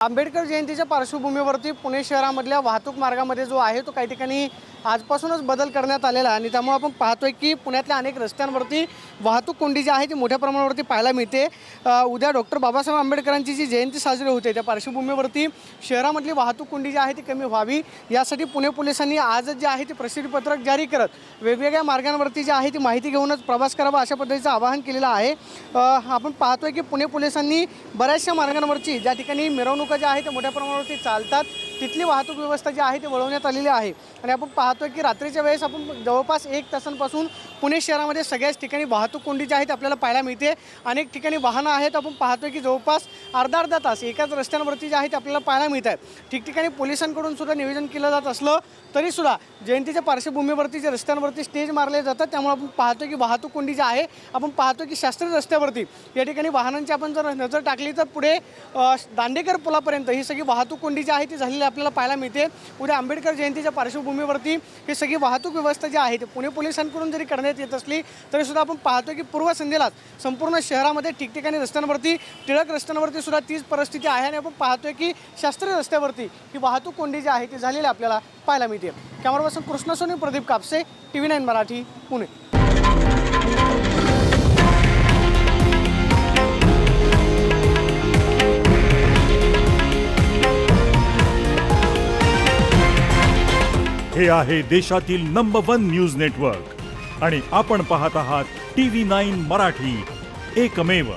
आंबेडकर जयंतीच्या पार्श्वभूमीवरती पुणे शहरामधल्या वाहतूक मार्गामध्ये जो आहे तो काही ठिकाणी आजपासूनच बदल करण्यात आलेला आहे आणि त्यामुळे आपण पाहतोय की पुण्यातल्या अनेक रस्त्यांवरती वाहतूक कोंडी जी आहे ती मोठ्या प्रमाणावरती पाहायला मिळते। उद्या डॉक्टर बाबासाहेब आंबेडकरांची जी जयंती साजरी होते त्या पार्श्वभूमीवरती शहरामधली वाहतूक कोंडी जी आहे ती कमी व्हावी यासाठी पुणे पोलिसांनी आज जे आहे ते प्रसिद्धीपत्रक जारी करत वेगवेगळ्या मार्गांवरती जी आहे ती माहिती घेऊनच प्रवास करावा अशा पद्धतीचं आवाहन केलेलं आहे। आपण पाहतोय की पुणे पोलिसांनी बऱ्याचशा मार्गांवरची ज्या ठिकाणी मिरवणुका ज्या आहेत त्या मोठ्या प्रमाणावरती चालतात तिथली वाहतूक व्यवस्था जी आहे ती वळवण्यात आलेली आहे आणि आपण पाहतोय की रात्रीच्या वेळेस आपण जवळपास 1 तासांपासून पुणे शहरामध्ये सगळ्याच ठिकाणी वाहतूक कोंडी जी आहे ती आपल्याला पाहायला मिळते। अनेक ठिकाणी वाहनं आहेत, आपण पाहतोय की जवळपास अर्धा तास एकाच रस्त्यांवरती जे आहे ते आपल्याला पाहायला मिळत आहे। ठिकठिकाणी पोलिसांकडून सुद्धा नियोजन केलं जात असलं तरीसुद्धा जयंतीच्या पार्श्वभूमीवरती जे रस्त्यांवरती स्टेज मारले जातात त्यामुळे आपण पाहतोय की वाहतूक कोंडी जी आहे आपण पाहतोय की शास्त्री रस्त्यावरती या ठिकाणी वाहनांची आपण जर नजर टाकली तर पुढे दांडेकर पुलापर्यंत ही सगळी वाहतूक कोंडी जी आहे ती झालेली आपल्याला पाहायला मिळते। उद्या आंबेडकर जयंतीच्या पार्श्वभूमीवरती ही सगळी वाहतूक व्यवस्था जी आहे ती पुणे पोलिसांकडून जरी करण्यात येत असली तरीसुद्धा आपण पाहतोय की पूर्वसंध्येलाच संपूर्ण शहरामध्ये ठिकठिकाणी रस्त्यांवरती टिळक रस्त्यांवरती सुद्धा तीच परिस्थिती आहे आणि आपण पाहतोय की शास्त्री रस्त्यावरती ही वाहतूक कोंडी जी आहे ती झालेली आपल्याला पाहायला मिळते। Camera person Krishna Soni, Pradeep Kapse, TV9 Marathi, Pune. हे आहे देशातील नंबर 1 न्यूज नेटवर्क आणि आपण पाहत आहात TV9 मराठी, एकमेव।